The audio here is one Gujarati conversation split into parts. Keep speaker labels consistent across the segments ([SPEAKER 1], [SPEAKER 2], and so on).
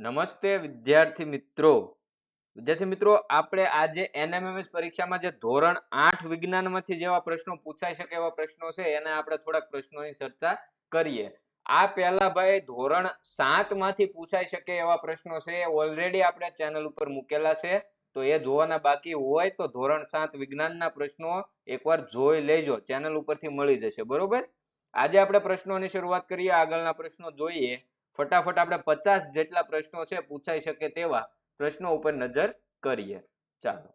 [SPEAKER 1] નમસ્તે વિદ્યાર્થી મિત્રો આપણે આજે એનએમએમએસ પરીક્ષામાં જે ધોરણ 8 વિજ્ઞાનમાંથી જેવા પ્રશ્નો પૂછાઈ શકે એવા પ્રશ્નો છે એને આપણે થોડાક પ્રશ્નોની ચર્ચા કરીએ. આ પહેલા ભાઈ ધોરણ 7 માંથી પૂછાઈ શકે એવા પ્રશ્નો છે ઓલરેડી આપણે ચેનલ ઉપર મૂકેલા છે, તો એ જોવાના બાકી હોય તો ધોરણ 7 વિજ્ઞાનના પ્રશ્નો એકવાર જોઈ લેજો, ચેનલ ઉપરથી મળી જશે. બરોબર, આજે આપણે પ્રશ્નોની શરૂઆત કરીએ. આગળના પ્રશ્નો જોઈએ. ફટાફટ આપણે 50 જેટલા પ્રશ્નો છે પૂછાઈ શકે તેવા પ્રશ્નો ઉપર નજર કરીએ. ચાલો,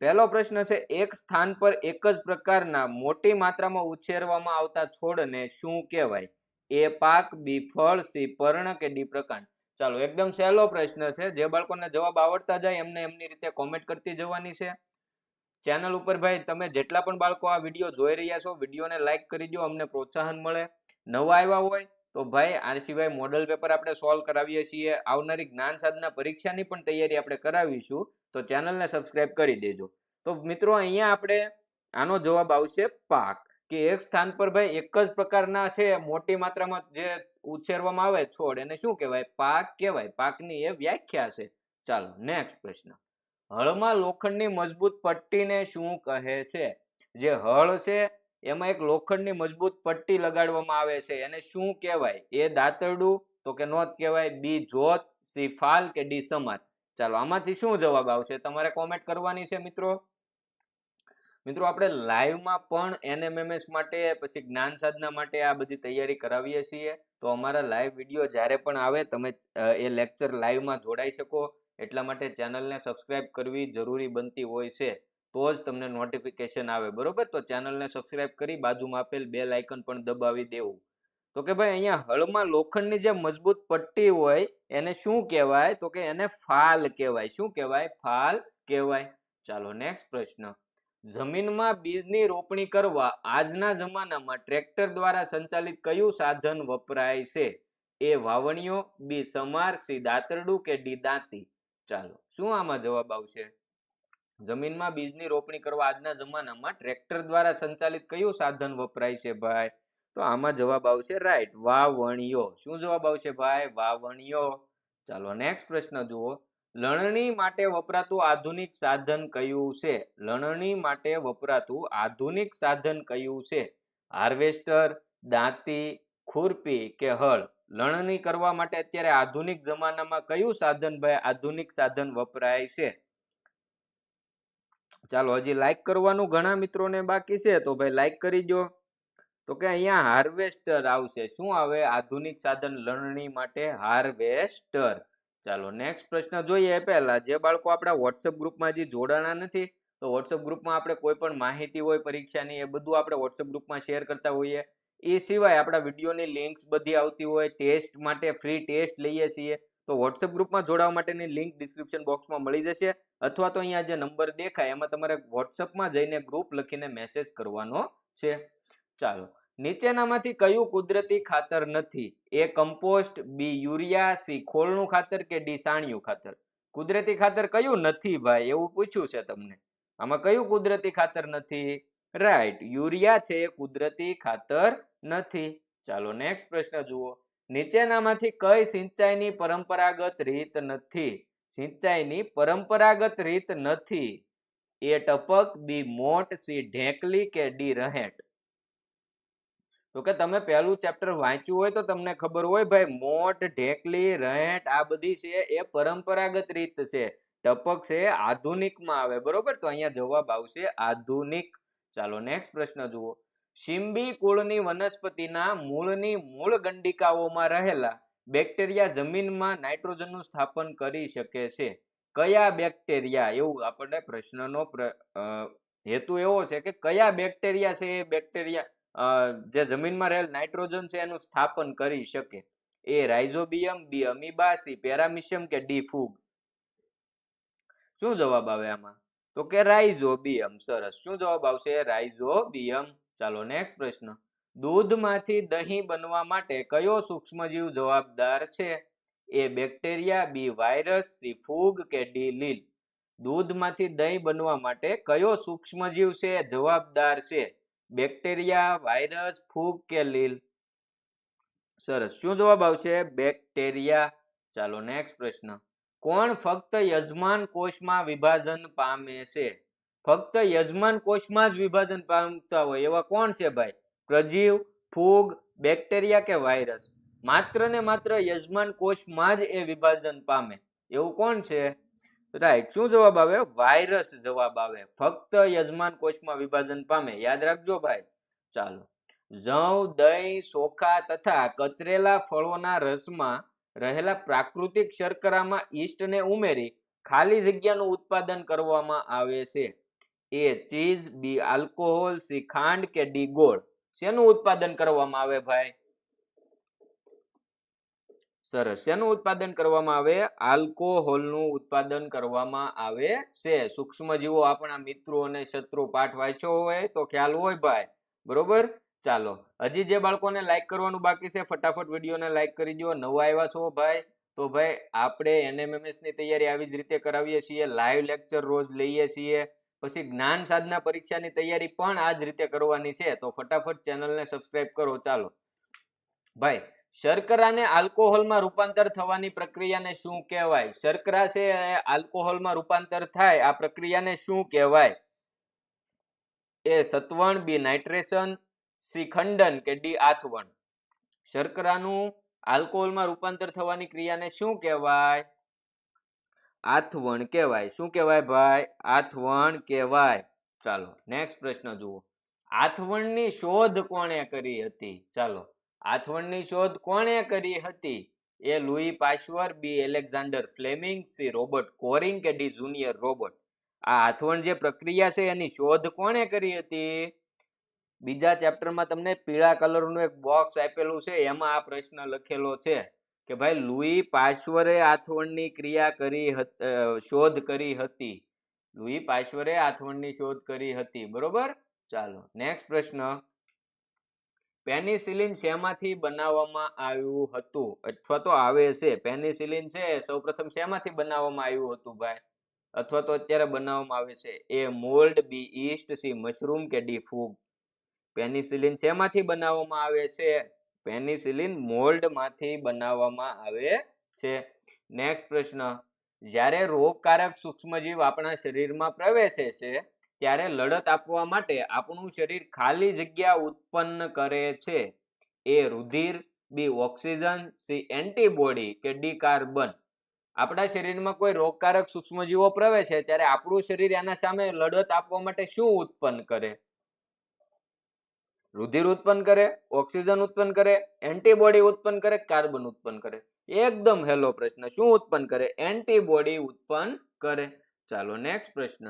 [SPEAKER 1] પહેલો પ્રશ્ન છે, એક સ્થાન પર એક જ પ્રકારના મોટી માત્રામાં ઉછેરવામાં આવતા છોડને શું કહેવાય? એ પાક, બી ફળ, સી પર્ણ કે ડી પ્રકાંડ. ચાલો, એકદમ સહેલો પ્રશ્ન છે. જે બાળકોને જવાબ આવડતા જાય એમને એમની રીતે કોમેન્ટ કરતી જવાની છે. ચેનલ ઉપર ભાઈ તમે જેટલા પણ બાળકો આ વિડીયો જોઈ રહ્યા છો, વિડીયોને લાઈક કરી દો, અમને પ્રોત્સાહન મળે. નવા આવ્યા હોય તો ભાઈ આ સિવાય મોડલ પેપર આપણે સોલ્વ કરાવીએ છીએ. આવનારી જ્ઞાન સાધના પરીક્ષાની પણ તૈયારી આપણે કરાવીશું, તો ચેનલને સબસ્ક્રાઇબ કરી દેજો. તો મિત્રો અહીંયા આપણે આનો જવાબ આવશે પાક, કે એક સ્થાન પર ભાઈ એક જ પ્રકારના છે મોટી માત્રામાં જે ઉછેરવામાં આવે છોડ, એને શું કહેવાય? પાક કહેવાય. પાકની એ વ્યાખ્યા છે. ચાલો, નેક્સ્ટ પ્રશ્ન, હળમાં લોખંડની મજબૂત પટ્ટીને શું કહે છે? જે હળ છે એમાં એક લોખંડની મજબૂત પટ્ટી લગાડવામાં આવે છે, એને શું કહેવાય? એ દાંતરડું તો કે નોટ કહેવાય, બી જોત, સી ફાલ કે ડી સમાર. ચાલો, આમાંથી શું જવાબ આવશે તમારે કોમેન્ટ કરવાની છે. મિત્રો આપણે લાઈવમાં પણ એનએમએમએસ માટે પછી જ્ઞાન સાધના માટે આ બધી તૈયારી કરાવીએ છીએ, તો અમારા લાઈવ વિડીયો જ્યારે પણ આવે તમે એ લેક્ચર લાઈવમાં જોડાઈ શકો. એટલા માટે ચેનલને સબસ્ક્રાઇબ કરવી જરૂરી બનતી હોય છે, તો જ તમને નોટિફિકેશન આવે. બરોબર, તો ચેનલને સબસ્ક્રાઇબ કરી બાજુમાં આપેલ બેલ આઇકન પણ દબાવી દેવું. તો કે ભાઈ અહીંયા હળમાં લોખંડની જે મજબૂત પટ્ટી હોય એને શું કહેવાય? તો કે એને ફાલ કહેવાય. શું કહેવાય? ફાલ કહેવાય. ચાલો, નેક્સ્ટ પ્રશ્ન, જમીનમાં બીજની રોપણી કરવા આજના જમાનામાં ટ્રેક્ટર દ્વારા સંચાલિત કયું સાધન વપરાય છે? એ વાવણીઓ, બી સમાર, સી દાંતરડું કે ડી દાંતી. ચાલો, શું આમાં જવાબ આવશે? જમીનમાં બીજની રોપણી કરવા આજના જમાનામાં ટ્રેક્ટર દ્વારા સંચાલિત કયું સાધન વપરાય છે ભાઈ? તો આમાં જવાબ આવશે રાઈટ, વાવણીઓ. શું જવાબ આવશે ભાઈ? વાવણીઓ. ચાલો, નેક્સ્ટ પ્રશ્ન જુઓ, લણણી માટે વપરાતું આધુનિક સાધન કયું છે? લણણી માટે વપરાતું આધુનિક સાધન કયું છે? હાર્વેસ્ટર, દાંતી, ખુરપી કે હળ? લણણી કરવા માટે અત્યારે આધુનિક જમાનામાં કયું સાધન ભાઈ આધુનિક સાધન વપરાય છે? ચાલો, હજી લાઈક કરવાનું ઘણા મિત્રોને બાકી છે, તો ભાઈ લાઈક કરી દો. તો કે અહીંયા હાર્વેસ્ટર આવશે. શું આવે? આધુનિક સાધન લણણી માટે હાર્વેસ્ટર. ચાલો, નેક્સ્ટ પ્રશ્ન જોઈએ. પહેલા જે બાળકો આપણા વોટ્સએપ ગ્રુપમાં હજી જોડાણા નથી, તો વોટ્સએપ ગ્રુપમાં આપણે કોઈ પણ માહિતી હોય પરીક્ષાની એ બધું આપણે વોટ્સએપ ગ્રુપમાં શેર કરતા હોઈએ. એ સિવાય આપણા વિડીયોની લિંક્સ બધી આવતી હોય, ટેસ્ટ માટે ફ્રી ટેસ્ટ લઈએ છીએ, તો વોટ્સએપ ગ્રુપમાં જોડાવા માટેની લિંક ડિસ્ક્રિપ્શન બોક્સમાં મળી જશે, અથવા તો અહીંયા જે નંબર દેખાય એમાં તમારે વોટ્સએપમાં જઈને ગ્રુપ લખીને મેસેજ કરવાનો છે. ચાલો, નીચેનામાંથી કયું કુદરતી ખાતર નથી? એ કમ્પોસ્ટ, બી યુરિયા, સી ખોળનું ખાતર કે ડી સાણિયું ખાતર. કુદરતી ખાતર કયું નથી ભાઈ? એવું પૂછ્યું છે તમને. આમાં કયું કુદરતી ખાતર નથી? રાઈટ, યુરિયા છે એ કુદરતી ખાતર નથી. ચાલો, નેક્સ્ટ પ્રશ્ન જુઓ, નીચેનામાંથી કઈ સિંચાઈની પરંપરાગત રીત નથી? સિંચાઈની પરંપરાગત રીત નથી. એ ટપક, બી મોટ, સી ઢેકલી કે ડી રહેટ. તો કે તમે પહેલું ચેપ્ટર વાંચ્યું હોય તો તમને ખબર હોય ભાઈ, મોટ, ઢેકલી, રહેટ આ બધી છે એ પરંપરાગત રીત છે. ટપક છે આધુનિકમાં આવે. બરોબર, તો અહીંયા જવાબ આવશે આધુનિક. ચાલો, નેક્સ્ટ પ્રશ્ન જુઓ, શીંબી કુળની વનસ્પતિના મૂળની મૂળ ગંડિકાઓમાં રહેલા બેક્ટેરિયા જમીનમાં નાઇટ્રોજનનું સ્થાપન કરી શકે છે. કયા બેક્ટેરિયા? એવું આપણને પ્રશ્નનો હેતુ એવો છે કે કયા બેક્ટેરિયા છે એ બેક્ટેરિયા જે જમીનમાં રહેલ નાઇટ્રોજન છે એનું સ્થાપન કરી શકે? એ રાઇઝોબિયમ, બી અમીબા, સી પેરામિશિયમ કે ડી ફૂગ. શું જવાબ આવે આમાં? તો કે રાઇઝોબિયમ. સરસ, શું જવાબ આવશે? રાઇઝોબિયમ. ચાલો, નેક્સ્ટ પ્રશ્ન, દૂધમાંથી દહીં બનવા માટે કયો સૂક્ષ્મજીવ જવાબદાર છે? એ બેક્ટેરિયા, બી વાયરસ, સી ફૂગ કે ડી લીલ. દૂધમાંથી દહીં બનવા માટે કયો સૂક્ષ્મજીવ છે જવાબદાર છે? બેક્ટેરિયા, વાયરસ, ફૂગ કે લીલ? સરસ, શું જવાબ આવશે? બેક્ટેરિયા. ચાલો નેક્સ્ટ પ્રશ્ન, કોણ ફક્ત યજમાન કોષમાં વિભાજન પામે છે? ફક્ત યજમાન કોષમાં જ વિભાજન પામતા હોય એવા કોણ છે ભાઈ? પ્રજીવ, ફૂગ, બેક્ટેરિયા કે વાયરસ? માત્ર ને માત્ર યજમાન કોષમાં જ એ વિભાજન પામે એવું કોણ છે? રાઈટ, શું જવાબ આવે? વાયરસ જવાબ આવે. ફક્ત યજમાન કોષમાં વિભાજન પામે, યાદ રાખજો ભાઈ. ચાલો, જવ, દહીં, ચોખા તથા કચરેલા ફળોના રસમાં રહેલા પ્રાકૃતિક શર્કરામાં ઈસ્ટને ઉમેરી ખાલી જગ્યાનું ઉત્પાદન કરવામાં આવે છે. એ ચીઝ, બી આલ્કોહોલ, સી ખાંડ કે ડી ગોળ? શેનું ઉત્પાદન કરવામાં આવે ભાઈ? સરસ, શેનું ઉત્પાદન કરવામાં આવે? આલ્કોહોલનું ઉત્પાદન કરવામાં આવે છે. સૂક્ષ્મજીવો આપણા મિત્રો અને શત્રુ પાઠ વાંચ્યો હોય તો ખ્યાલ હોય ભાઈ, બરોબર. ચાલો, હજી જે બાળકોને લાઈક કરવાનું બાકી છે ફટાફટ વિડીયોને લાઈક કરી દો. નવા આવ્યા છો ભાઈ તો ભાઈ આપણે NMMS ની તૈયારી આવી જ રીતે કરાવીએ છીએ. લાઈવ લેક્ચર રોજ લઈએ છીએ. પછી જ્ઞાન સાધના પરીક્ષાની તૈયારી પણ આ જ રીતે કરવાની છે, તો ફટાફટ ચેનલને સબસ્ક્રાઇબ કરો. ચાલો ભાઈ, શર્કરાને આલ્કોહોલમાં રૂપાંતર થવાની પ્રક્રિયાને શું કહેવાય? શર્કરા છે આલ્કોહોલમાં રૂપાંતર થાય, આ પ્રક્રિયાને શું કહેવાય? એ સત્વણ, બી નાઇટ્રેશન, સી ખંડન કે ડી આથવણ? શર્કરાનું આલ્કોહોલમાં રૂપાંતર થવાની ક્રિયાને શું કહેવાય? આથવણ કહેવાય. શું કહેવાય ભાઈ? આથવણ કહેવાય. ચાલો નેક્સ્ટ પ્રશ્ન જુઓ, આથવણની શોધ કોણે કરી હતી? ચાલો, આથવણની શોધ કોણે કરી હતી? એ લુઈ પાશ્ચર, બી એલેક્ઝાન્ડર ફ્લેમિંગ, સી રોબર્ટ કોરિંગ કે ડી જુનિયર રોબર્ટ? આ આથવણ જે પ્રક્રિયા છે એની શોધ કોણે કરી હતી? બીજા ચેપ્ટરમાં તમને પીળા કલરનું એક બોક્સ આપેલું છે, એમાં આ પ્રશ્ન લખેલો છે કે ભાઈ લુઈ પાશ્ચરે આથવણની ક્રિયા કરી શોધ કરી હતી. લુઈ પાશ્ચરે આથવણની શોધ કરી હતી, બરોબર. ચાલો નેક્સ્ટ પ્રશ્ન, પેનિસિલિન શેમાંથી બનાવવામાં આવ્યું હતું અથવા તો આવે છે? પેનિસિલિન છે સૌપ્રથમ શેમાંથી બનાવવામાં આવ્યું હતું ભાઈ, અથવા તો અત્યારે બનાવવામાં આવે છે? એ મોલ્ડ, બી ઈસ્ટ, સી મશરૂમ કે ડી ફૂગ? પેનિસિલિન શેમાંથી બનાવવામાં આવે છે? પેનિસિલિન મોલ્ડ માંથી બનાવવામાં આવે છે. નેક્સ્ટ પ્રશ્ન, જ્યારે રોગકારક સૂક્ષ્મજીવ આપણા શરીરમાં પ્રવેશે છે ત્યારે લડત આપવા માટે આપણું શરીર ખાલી જગ્યા ઉત્પન્ન કરે છે. એ રુધિર, બી ઓક્સિજન, સી એન્ટીબોડી કે ડી કાર્બન? આપણા શરીરમાં કોઈ રોગકારક સૂક્ષ્મજીવો પ્રવેશે ત્યારે આપણું શરીર એના સામે લડત આપવા માટે શું ઉત્પન્ન કરે? રુધિર ઉત્પન્ન કરે, ઓક્સિજન ઉત્પન્ન કરે, એન્ટીબોડી ઉત્પન્ન કરે, કાર્બન ઉત્પન્ન કરે? એકદમ હેલો પ્રશ્ન. શું ઉત્પન્ન કરે? એન્ટીબોડી ઉત્પન્ન કરે. ચાલો નેક્સ્ટ પ્રશ્ન,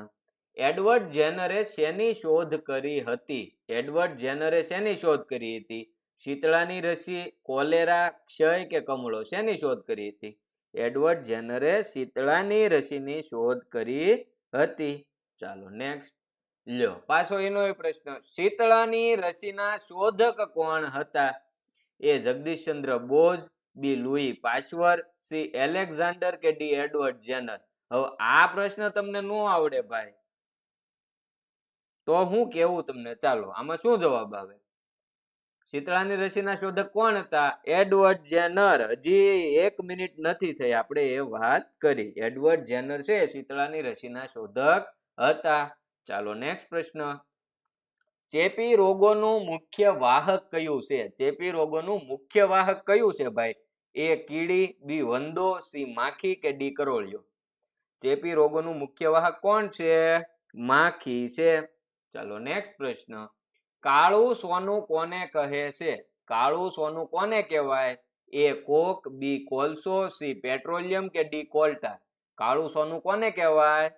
[SPEAKER 1] એડવર્ડ જેનરે શેની શોધ કરી હતી? એડવર્ડ જેનરે શેની શોધ કરી હતી? શીતળાની રસી, કોલેરા, ક્ષય કે કમળો? શેની શોધ કરી હતી? એડવર્ડ જેનરે શીતળાની રસીની શોધ કરી હતી. ચાલો નેક્સ્ટ, લ્યો પાછો એનો પ્રશ્ન, શીતળાની રસીના શોધક કોણ હતા? એ જગદીશચંદ્ર બોઝ, બી લુઈ પાશ્ચર, સી એલેક્ઝાન્ડર કે ડી એડવર્ડ જેનર? હવે આ પ્રશ્ન તમને નો આવડે ભાઈ તો હું કેવું તમને, ચાલો આમાં શું જવાબ આવે? શીતળાની રસીના શોધક કોણ હતા? Edward Zener. હજી 1 મિનિટ નથી થઈ આપણે એ વાત કરી. એડવર્ડ જેનર છે શીતળાની રસીના શોધક હતા. ચાલો નેક્સ્ટ પ્રશ્ન, ચેપી રોગોનું મુખ્ય વાહક કયું છે? ચેપી રોગોનું મુખ્ય વાહક કયું છે ભાઈ? એ કીડી, બી વંદો, સી માખી કે ડી કરોળિયો? ચેપી રોગોનું મુખ્ય વાહક કોણ છે? માખી છે. ચાલો નેક્સ્ટ પ્રશ્ન, કાળું સોનું કોને કહે છે? કાળું સોનું કોને કહેવાય? એ કોક, બી કોલસો, સી પેટ્રોલિયમ કે ડી કોલટા? કાળું સોનું કોને કહેવાય?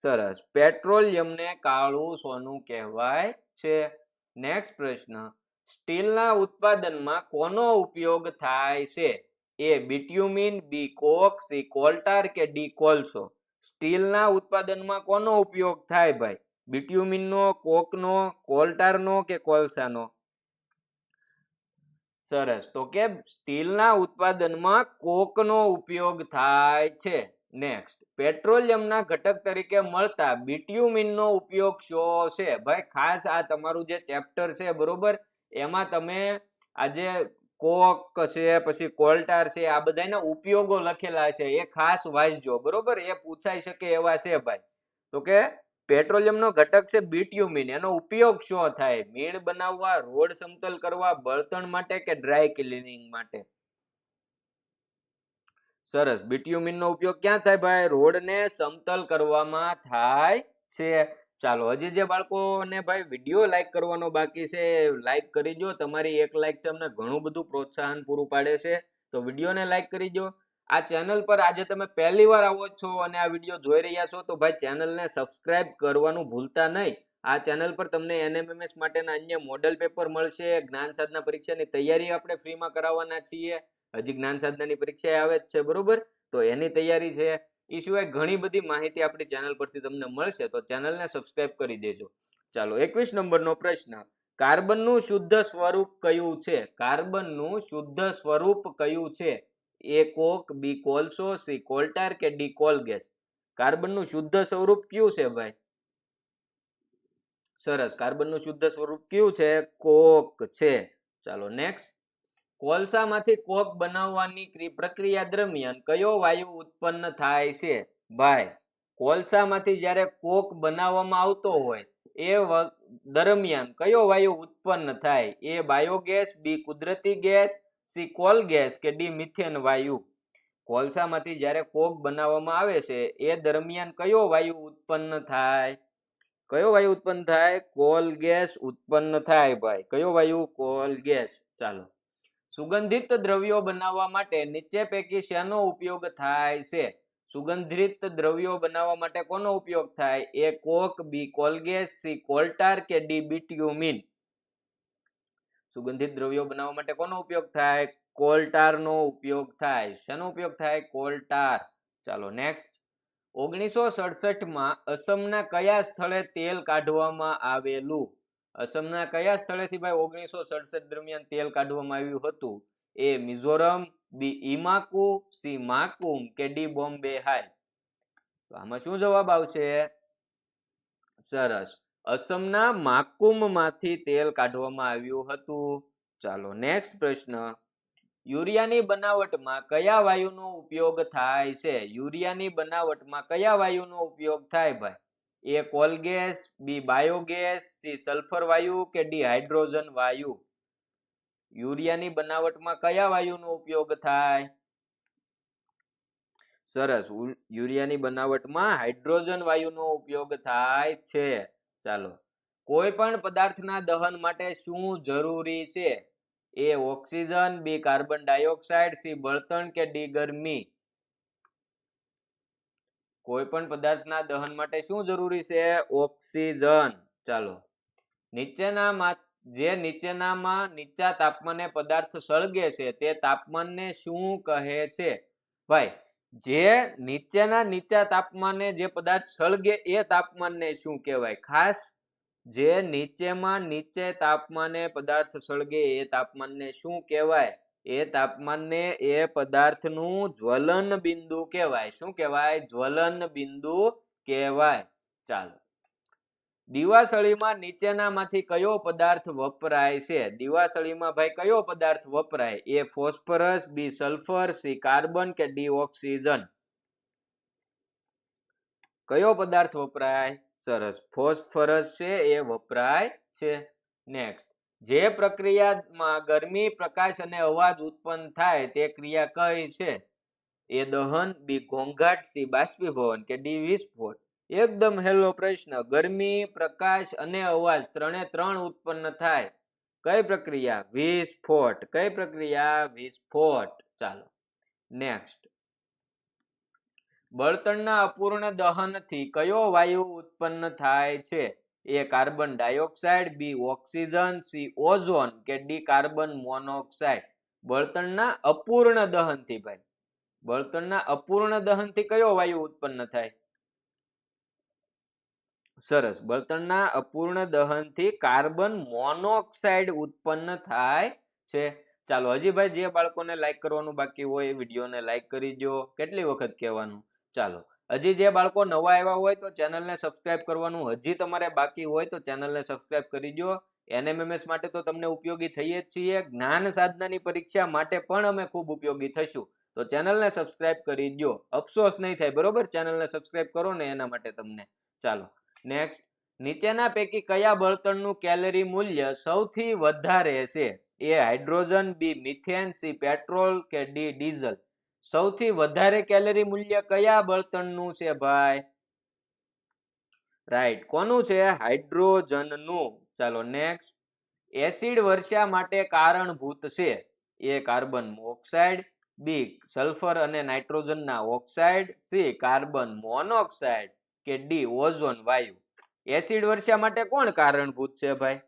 [SPEAKER 1] સરસ, પેટ્રોલિયમને કાળું સોનું કહેવાય છે. નેક્સ્ટ પ્રશ્ન, સ્ટીલના ઉત્પાદનમાં કોનો ઉપયોગ થાય છે? એ બિટ્યુમિન, બી કોક, સી કોલટાર કે ડી કોલસો? સ્ટીલના ઉત્પાદનમાં કોનો ઉપયોગ થાય ભાઈ? બિટ્યુમિનનો, કોકનો, કોલટારનો કે કોલસાનો? સરસ, તો કે સ્ટીલના ઉત્પાદનમાં કોકનો ઉપયોગ થાય છે. નેક્સ્ટ, પેટ્રોલિયમના ઘટક તરીકે મળતા બિટ્યુમિનનો ઉપયોગ શું છે? ભાઈ ખાસ આ તમારું જે ચેપ્ટર છે બરોબર, એમાં તમે આજે કોક છે, પછી કોલ્ટાર છે, આ બધાના ઉપયોગો લખેલા છે, એ ખાસ વાંચજો, બરોબર. એ પૂછાઈ શકે એવા છે ભાઈ. તો કે પેટ્રોલિયમનો ઘટક છે બિટ્યુમિન, એનો ઉપયોગ શું થાય? મીણ બનાવવા, રોડ સમતલ કરવા, બળતણ માટે કે ડ્રાય ક્લિનિંગ માટે? સરસ. બિટ્યુમિન નો ઉપયોગ ક્યાં થાય ભાઈ? રોડને સમતલ કરવામાં થાય છે. ચાલો, હજી જે બાળકોને ભાઈ વિડીયો લાઈક કરવાનો બાકી છે, લાઈક કરી દો. તમારી એક લાઈક છે અમને ઘણું બધું પ્રોત્સાહન પૂરું પાડે છે, તો વિડીયોને લાઈક કરી દો. આ ચેનલ પર આજે તમે પહેલી વાર આવો છો અને આ વિડીયો જોઈ રહ્યા છો, તો ભાઈ ચેનલને સબસ્ક્રાઇબ કરવાનું ભૂલતા નહીં. આ ચેનલ પર તમને એનએમએમએસ માટેના અન્ય મોડેલ પેપર મળશે. જ્ઞાન સાધના પરીક્ષાની તૈયારી આપણે ફ્રીમાં કરાવવાના છીએ. હજી જ્ઞાન સાધનાની પરીક્ષા આવે જ છે, બરોબર, તો એની તૈયારી છે. એ સિવાય ઘણી બધી માહિતી આપણી ચેનલ પરથી તમને મળશે, તો ચેનલને સબસ્ક્રાઇબ કરી દેજો. ચાલો, 21 નંબરનો પ્રશ્ન. કાર્બનનું શુદ્ધ સ્વરૂપ કયું છે? કાર્બનનું શુદ્ધ સ્વરૂપ કયું છે? એ કોક, બી કોલસો, સી કોલ્ટાર કે ડી કોલ ગેસ? કાર્બનનું શુદ્ધ સ્વરૂપ કયું છે ભાઈ? સરસ. કાર્બનનું શુદ્ધ સ્વરૂપ કયું છે? કોક છે. ચાલો, નેક્સ્ટ. કોલસામાંથી કોક બનાવવાની પ્રક્રિયા દરમિયાન કયો વાયુ ઉત્પન્ન થાય છે? ભાઈ, કોલસામાંથી જ્યારે કોક બનાવવામાં આવતો હોય એ દરમિયાન કયો વાયુ ઉત્પન્ન થાય? એ બાયોગેસ, બી કુદરતી ગેસ, સી કોલ ગેસ કે ડી મિથેન વાયુ? કોલસામાંથી જ્યારે કોક બનાવવામાં આવે છે એ દરમિયાન કયો વાયુ ઉત્પન્ન થાય? કયો વાયુ ઉત્પન્ન થાય? કોલ ગેસ ઉત્પન્ન થાય ભાઈ. કયો વાયુ? Coal gas. ચાલો. સુગંધિત દ્રવ્યો બનાવવા માટે નીચે પૈકી શેનો ઉપયોગ થાય છે? સુગંધિત દ્રવ્યો બનાવવા માટે કોનો ઉપયોગ થાય? એ કોક, બી કોલગેસ, સી કોલ્ટાર કે ડી બિટ્યુમિન? સુગંધિત દ્રવ્યો બનાવવા માટે કોનો ઉપયોગ થાય? કોલ્ટારનો ઉપયોગ થાય. શેનો ઉપયોગ થાય? કોલ્ટાર. ચાલો, નેક્સ્ટ. 1967 માં અસમના કયા સ્થળે તેલ કાઢવામાં આવેલું? અસમના કયા સ્થળેથી ભાઈ 1967 દરમિયાન તેલ કાઢવામાં આવ્યું હતું? એ મિઝોરમ, બી ઈમાકુ, સી માકુમ કે ડી બોમ્બે હાઈ? તો આમાં શું જવાબ આવશે? સરસ. અસમના માકુમ માંથી તેલ કાઢવામાં આવ્યું હતું. ચાલો, નેક્સ્ટ પ્રશ્ન. યુરિયાની બનાવટમાં કયા વાયુનો ઉપયોગ થાય છે? યુરિયાની બનાવટમાં કયા વાયુનો ઉપયોગ થાય ભાઈ? એ કોલગેસ, બી બાયોગેસ, સી સલ્ફર વાયુ કે ડી હાઇડ્રોજન વાયુ? યુરિયાની બનાવટમાં કયા વાયુનો ઉપયોગ થાય? સરસ. યુરિયાની બનાવટમાં હાઇડ્રોજન વાયુનો ઉપયોગ થાય છે. ચાલો. કોઈ પણ પદાર્થના દહન માટે શું જરૂરી છે? એ ઓક્સિજન, બી કાર્બન ડાયોક્સાઇડ, સી બળતણ કે ડી ગરમી? કોઈ પણ પદાર્થના દહન માટે શું જરૂરી છે? ઓક્સિજન. ચાલો. નીચેનામાં નીચા તાપમાને પદાર્થ સળગે છે તે તાપમાનને શું કહે છે? ભાઈ, જે નીચા તાપમાને જે પદાર્થ સળગે એ તાપમાનને શું કહેવાય? ખાસ જે નીચે તાપમાને પદાર્થ સળગે એ તાપમાનને શું કહેવાય? એ તાપમાનને એ પદાર્થનું જ્વલન બિંદુ કહેવાય. શું કહેવાય? જ્વલન બિંદુ કહેવાય. ચાલો. દિવાસળીમાં નીચેનામાંથી કયો પદાર્થ વપરાય છે? દિવાસળીમાં ભાઈ કયો પદાર્થ વપરાય? એ ફોસ્ફરસ, બી સલ્ફર, સી કાર્બન કે ડી ઓક્સિજન? કયો પદાર્થ વપરાય? સરસ. ફોસ્ફરસ છે એ વપરાય છે. નેક્સ્ટ. જે પ્રક્રિયામાં ગરમી, પ્રકાશ અને અવાજ ઉત્પન્ન થાય તે ક્રિયા કઈ છે? એ દહન, બી ઘોંઘાટ, સી બાષ્પીભવન કે ડી વિસ્ફોટ? એકદમ હેલો પ્રશ્ન. ગરમી, પ્રકાશ અને અવાજ ત્રણ ઉત્પન્ન થાય. કઈ પ્રક્રિયા? વિસ્ફોટ. કઈ પ્રક્રિયા? વિસ્ફોટ. ચાલો, નેક્સ્ટ. બળતણના અપૂર્ણ દહનથી કયો વાયુ ઉત્પન્ન થાય છે? એ કાર્બન ડાયોક્સાઇડ, બી ઓક્સિજન, સી ઓઝોન કે ડી કાર્બન મોનોક્સાઇડ? બળતણના અપૂર્ણ દહનથી ભાઈ, બળતણના અપૂર્ણ દહનથી કયો વાયુ ઉત્પન્ન થાય? સરસ. બળતણના અપૂર્ણ દહનથી કાર્બન મોનોક્સાઇડ ઉત્પન્ન થાય છે. ચાલો, હજી ભાઈ જે બાળકોને લાઈક કરવાનું બાકી હોય વિડીયોને લાઈક કરી દો. કેટલી વખત કહેવાનું? ચાલો. હજી જે બાળકો નવા આવ્યા હોય તો ચેનલને સબસ્ક્રાઇબ કરવાનું હજી તમારે બાકી હોય તો ચેનલને સબસ્ક્રાઇબ કરી દો. NMMS માટે તો તમને ઉપયોગી થઈએ જ છીએ, જ્ઞાન સાધનાની પરીક્ષા માટે પણ અમે ખૂબ ઉપયોગી થશું. તો ચેનલને સબસ્ક્રાઇબ કરી દો, અફસોસ નહીં થાય, બરોબર? ચેનલને સબસ્ક્રાઇબ કરો ને એના માટે તમને. ચાલો નેક્સ્ટ, નીચેના પૈકી કયા બળતણનું કેલરી મૂલ્ય સૌથી વધારે છે? એ હાઇડ્રોજન, બી મિથેન, સી પેટ્રોલ કે ડી ડીઝલ? સૌથી વધારે કેલરી મૂલ્ય કયા બળતણનું છે ભાઈ? રાઈટ, કોનું છે? હાઇડ્રોજનનું. ચાલો નેક્સ્ટ, એસિડ વર્ષા માટે કારણભૂત છે? એ કાર્બન મોનોક્સાઇડ, બી સલ્ફર અને નાઇટ્રોજનના ઓક્સાઇડ, સી કાર્બન મોનોક્સાઇડ કે ડી ઓઝોન વાયુ? એસિડ વર્ષા માટે કોણ કારણભૂત છે ભાઈ?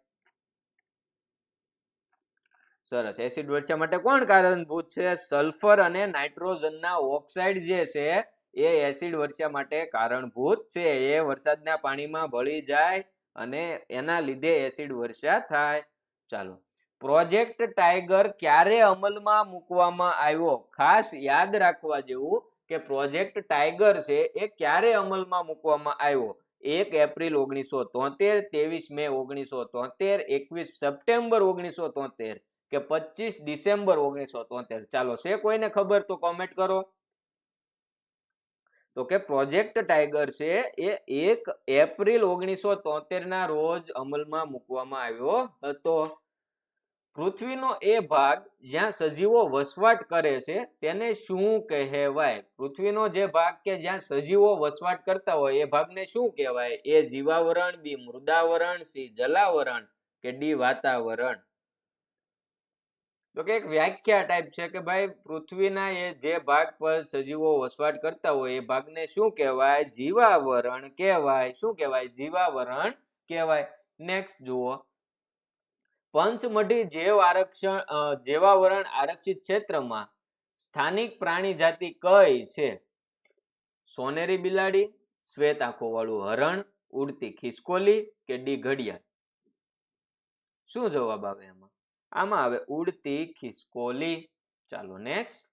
[SPEAKER 1] સરસ, એસિડ વર્ષા માટે કોણ કારણભૂત છે? સલ્ફર અને નાઇટ્રોજનના ઓક્સાઇડ જે છે એ એસિડ વર્ષા માટે કારણભૂત છે. એ વરસાદના પાણીમાં ભળી જાય અને એના લીધે એસિડ વર્ષા થાય. ચાલો, પ્રોજેક્ટ ટાઈગર ક્યારે અમલમાં મૂકવામાં આવ્યો? ખાસ યાદ રાખવા જેવું કે પ્રોજેક્ટ ટાઈગર છે એ ક્યારે અમલમાં મૂકવામાં આવ્યો? 1 એપ્રિલ 1973, 23 મે 1973, 21 સપ્ટેમ્બર 1973 કે 25 ડિસેમ્બર 1973? ચાલો, છે કોઈને ખબર તો કોમેન્ટ કરો. તો કે પ્રોજેક્ટ ટાઈગર છે એ 1 એપ્રિલ 1973 ના રોજ અમલમાં મૂકવામાં આવ્યો હતો. પૃથ્વીનો એ ભાગ જ્યાં સજીવો વસવાટ કરે છે તેને શું કહેવાય? પૃથ્વીનો જે ભાગ કે જ્યાં સજીવો વસવાટ કરતા હોય એ ભાગને શું કહેવાય? એ જીવાવરણ, બી મૃદાવરણ, સી જલાવરણ કે ડી વાતાવરણ? તો કે એક વ્યાખ્યા ટાઈપ છે કે ભાઈ પૃથ્વીના એ જે ભાગ પર સજીવો વસવાટ કરતા હોય એ ભાગને શું કહેવાય? જીવાવરણ કહેવાય. શું કહેવાય? જીવાવરણ કહેવાય. નેક્સ્ટ જુઓ, પંચમઢી જીવાવરણ આરક્ષિત ક્ષેત્રમાં સ્થાનિક પ્રાણી જાતિ કઈ છે? સોનેરી બિલાડી, શ્વેત આંખો વાળું હરણ, ઉડતી ખિસકોલી કે ડી ઘડિયાળ? શું જવાબ આવે એમાં? આમાં આવે ઉડતી ખિસકોલી. ચાલો નેક્સ્ટ,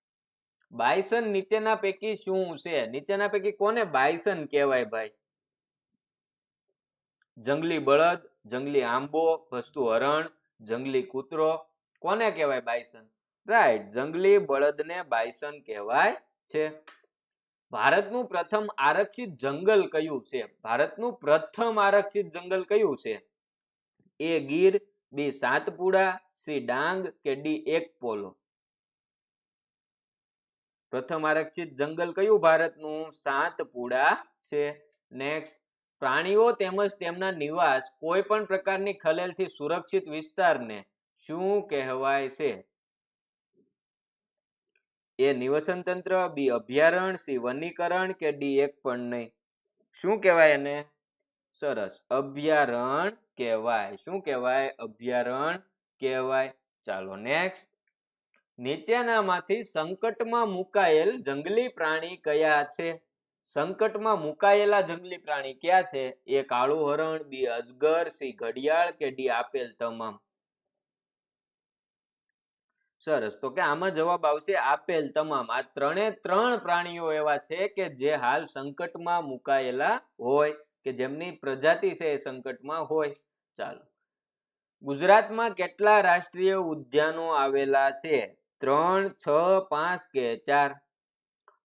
[SPEAKER 1] બાયસન નીચેના પૈકી શું છે? નીચેના પૈકી કોને બાયસન કહેવાય ભાઈ? જંગલી બળદ, જંગલી આંબો, ભસતું હરણ, જંગલી કૂતરો? કોને કહેવાય બાયસન? રાઈટ, જંગલી બળદને બાયસન કહેવાય છે. ભારતનું પ્રથમ આરક્ષિત જંગલ કયું છે? ભારતનું પ્રથમ આરક્ષિત જંગલ કયું છે? એ ગીર, બી સાતપુડા, સી ડાંગ કે ડી એક પોલો? પ્રથમ આરક્ષિત જંગલ કયું ભારતનું? સાતપુડા છે. નેક્સ્ટ, પ્રાણીઓ તેમજ તેમના નિવાસ કોઈ પણ પ્રકારની ખલેલથી સુરક્ષિત વિસ્તારને શું કહેવાય છે? એ નિવસન તંત્ર, બી અભયારણ્ય, સી વનીકરણ કે ડી એક પણ નહીં? શું કહેવાય એને? સરસ, અભયારણ્ય કહેવાય. શું કહેવાય? અભયારણ્ય કહેવાય. ચાલો નેક્સ્ટ, નીચેનામાંથી સંકટમાં મુકાયેલ જંગલી પ્રાણી કયા છે? સંકટમાં મુકાયેલા જંગલી પ્રાણી ક્યાં છે? એ કાળું હરણ, બી અજગર, સી ઘડિયાળ કે ડી આપેલ તમામ? સરસ, તો કે આમાં જવાબ આવશે આપેલ તમામ. આ ત્રણ પ્રાણીઓ એવા છે કે જે હાલ સંકટમાં મુકાયેલા હોય કે જેમની પ્રજાતિ છે એ સંકટમાં હોય. ચાલો, ગુજરાતમાં કેટલા રાષ્ટ્રીય ઉદ્યાનો આવેલા છે? 3, 6, 5 કે 4?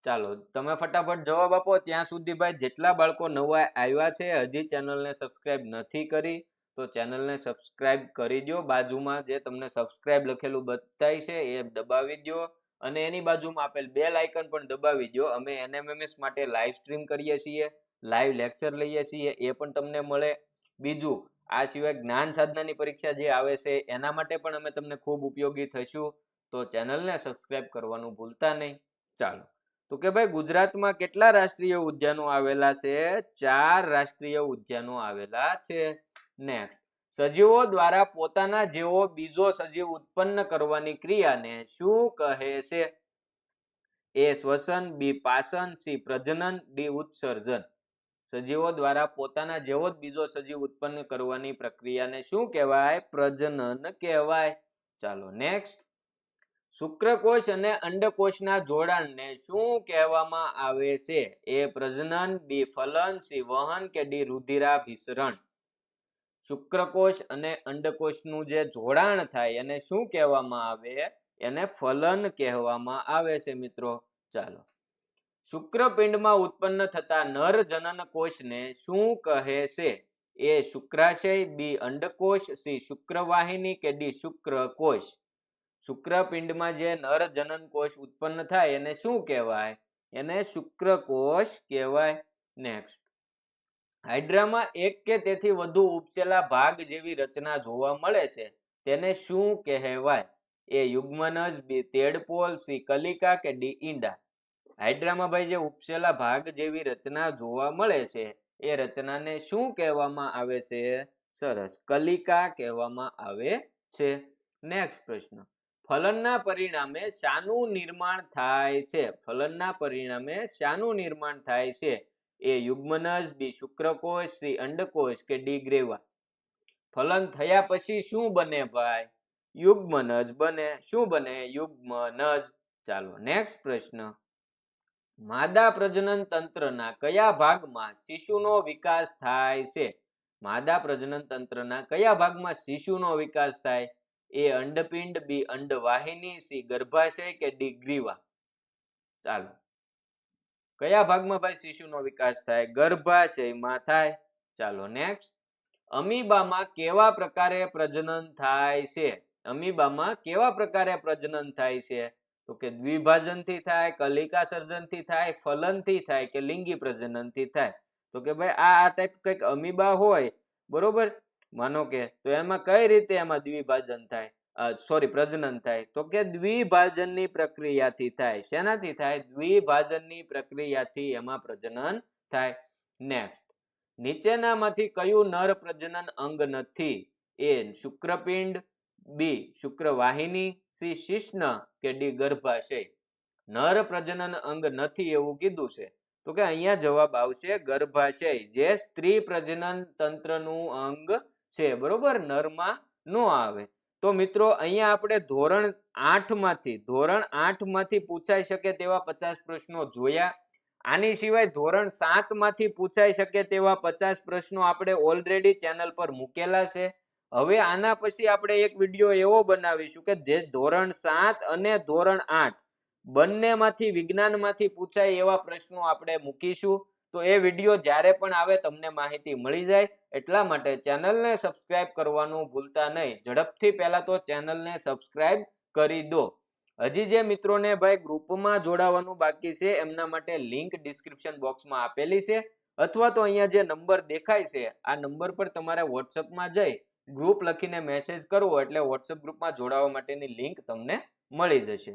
[SPEAKER 1] ચાલો, તમે ફટાફટ જવાબ આપો. ત્યાં સુધી ભાઈ જેટલા બાળકો નવા આવ્યા છે હજી ચેનલને સબસ્ક્રાઇબ નથી કરી તો ચેનલને સબસ્ક્રાઇબ કરી દો. બાજુમાં જે તમને સબસ્ક્રાઇબ લખેલું બતાય છે એ દબાવી દો અને એની બાજુમાં આપેલ બેલ આઇકન પણ દબાવી દો. અમે NMMS માટે લાઈવ સ્ટ્રીમ કરીએ છીએ, લાઈવ લેક્ચર લઈએ છીએ, એ પણ તમને મળે. બીજું, આ સિવાય જ્ઞાન સાધનાની પરીક્ષા જે આવે છે એના માટે પણ અમે તમને ખૂબ ઉપયોગી થઈશું. તો ચેનલને સબસ્ક્રાઇબ કરવાનું ભૂલતા નહીં. ચાલો, તો કે ભાઈ ગુજરાતમાં કેટલા રાષ્ટ્રીય ઉદ્યાનો આવેલા છે? 4 રાષ્ટ્રીય ઉદ્યાનો આવેલા છે. નેક્સ્ટ, સજીવો દ્વારા પોતાના જેવો બીજો સજીવ ઉત્પન્ન કરવાની ક્રિયાને શું કહે છે? એ શ્વસન, બી પાચન, સી પ્રજનન, ડી ઉત્સર્જન? સજીવો દ્વારા પોતાના જેવો જ બીજો સજીવ ઉત્પન્ન કરવાની પ્રક્રિયાને શું કહેવાય? પ્રજનન કહેવાય. ચાલો નેક્સ્ટ, શુક્રકોષ અને અંડકોષના જોડાણને શું કહેવામાં આવે છે? એ પ્રજનન, બી ફલન, સી વહન કે ડી રુધિરાભિસરણ? શુક્રકોષ અને અંડકોષનું જે જોડાણ થાય એને શું કહેવામાં આવે? એને ફલન કહેવામાં આવે છે મિત્રો. ચાલો, શુક્રપિંડમાં ઉત્પન્ન થતા નર જનન કોષને શું કહે છે? એ શુક્રાશય, બી અંડકોષ, સી શુક્રવાહિની કે ડી શુક્રકોષ. શુક્રપિંડમાં જે નર જનન કોષ ઉત્પન્ન થાય એને શું કહેવાય? એને શુક્રકોષ કહેવાય. નેક્સ્ટ, હાઇડ્રામાં એક કે તેથી વધુ ઉપસેલા ભાગ જેવી રચના જોવા મળે છે તેને શું કહેવાય? એ યુગ્મનજ, બી તેડપોલ, સી કલિકા કે ડી ઈંડા. હાઇડ્રામાં ભાઈ જે ઉપસેલા ભાગ જેવી રચના જોવા મળે છે એ રચનાને શું કહેવામાં આવે છે? સરસ, કલિકા કહેવામાં આવે છે. નેક્સ્ટ પ્રશ્ન, ફલનના પરિણામે શાનું નિર્માણ થાય છે? ફલનના પરિણામે શાનું નિર્માણ થાય છે? એ યુગ્મનજ, બી શુક્રકોષ, સી અંડકોષ કે ડી ગ્રેવા. ફલન થયા પછી શું બને ભાઈ? યુગ્મનજ બને. શું બને? યુગ્મનજ. ચાલો, નેક્સ્ટ પ્રશ્ન, માદા પ્રજનન તંત્રના કયા ભાગમાં શિશુનો વિકાસ થાય છે? માદા પ્રજનન તંત્રના કયા ભાગમાં શિશુનો વિકાસ થાય? એ અંડપિંડ, બી અંડવાહિની, સી ગર્ભાશય કે ડી ગ્રીવા. ચાલો, કયા ભાગમાં ભાઈ શિશુનો વિકાસ થાય? ગર્ભાશયમાં થાય. ચાલો, નેક્સ્ટ, અમીબામાં કેવા પ્રકારે પ્રજનન થાય છે? અમીબામાં કેવા પ્રકારે પ્રજનન થાય છે? તો કે દ્વિભાજનથી થાય, કલિકા સર્જનથી થાય, ફલનથી થાય કે લિંગી પ્રજનનથી થાય. તો કે ભાઈ આ ટાઈપ કંઈક અમીબા હોય, બરોબર, માનો કે, તો એમાં કઈ રીતે એમાં દ્વિભાજન થાય? પ્રજનન થાય? તો કે દ્વિભાજનની પ્રક્રિયાથી થાય. શેનાથી થાય? દ્વિભાજનની પ્રક્રિયાથી એમાં પ્રજનન થાય. નેક્સ્ટ, નીચેનામાંથી કયું નર પ્રજનન અંગ નથી? એ શુક્રપિંડ, બી શુક્રવાહિની, સી શિશ્ન કે ડી ગર્ભાશય. નર પ્રજનન અંગ નથી એવું કીધું છે, તો કે અહીંયા જવાબ આવશે ગર્ભાશય, જે સ્ત્રી પ્રજનન તંત્રનું અંગ છે, બરોબર, નરમાં નો આવે. તો મિત્રો અહીંયા આપણે ધોરણ 8 માંથી પૂછાઈ શકે તેવા 50 પ્રશ્નો જોયા. આની સિવાય ધોરણ 7 માંથી પૂછાઈ શકે તેવા 50 પ્રશ્નો આપણે ઓલરેડી ચેનલ પર મૂકેલા છે. હવે આના પછી આપણે એક વિડીયો એવો બનાવીશું કે જે ધોરણ 7 અને ધોરણ 8 બંનેમાંથી વિજ્ઞાનમાંથી પૂછાય એવા પ્રશ્નો આપણે મૂકીશું. તો એ વિડીયો જ્યારે પણ આવે તમને માહિતી મળી જાય. એટલા માટે ચેનલને સબસ્ક્રાઇબ કરવાનું ભૂલતા નહીં. ઝડપથી પહેલા તો ચેનલને સબસ્ક્રાઇબ કરી દો. હજી જે મિત્રોને ભાઈ ગ્રુપમાં જોડાવાનું બાકી છે એમના માટે લિંક ડિસ્ક્રિપ્શન બોક્સમાં આપેલી છે, અથવા તો અહીંયા જે નંબર દેખાય છે આ નંબર પર તમારે વોટ્સઅપમાં જઈ ગ્રુપ લખીને મેસેજ કરવો એટલે વોટ્સઅપ ગ્રુપમાં જોડાવા માટેની લિંક તમને મળી જશે.